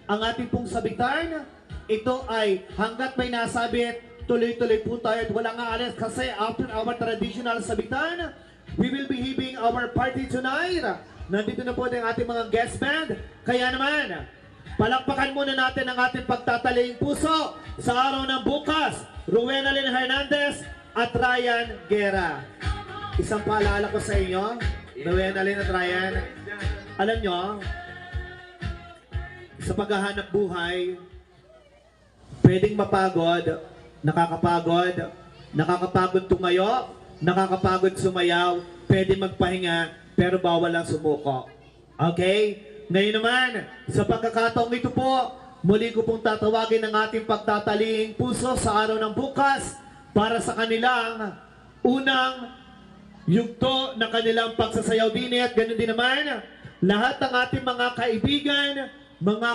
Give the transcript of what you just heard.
ang ating pong sabitan. Ito ay hanggat may nasabit, tuloy-tuloy po tayo at walang aalis kasi after our traditional sabitan, we will be having our party tonight. Nandito na po ang ating mga guest band. Kaya naman, palakpakan muna natin ang ating pagtataling puso sa araw ng bukas. Rowena Lynn Hernandez at Ryan Guerra. Isang paalala ko sa inyo, Rowena Lynn at Ryan, alam nyo, sa paghahanap buhay, pwedeng mapagod, nakakapagod tumayo, nakakapagod sumayaw, pwede magpahinga, pero bawal ang sumuko. Okay? Ngayon naman, sa pagkakataong ito po, muli ko pong tatawagin ang ating pagtatalihing puso sa araw ng bukas para sa kanilang unang yugto na kanilang pagsasayaw din at ganoon din naman lahat ng ating mga kaibigan, mga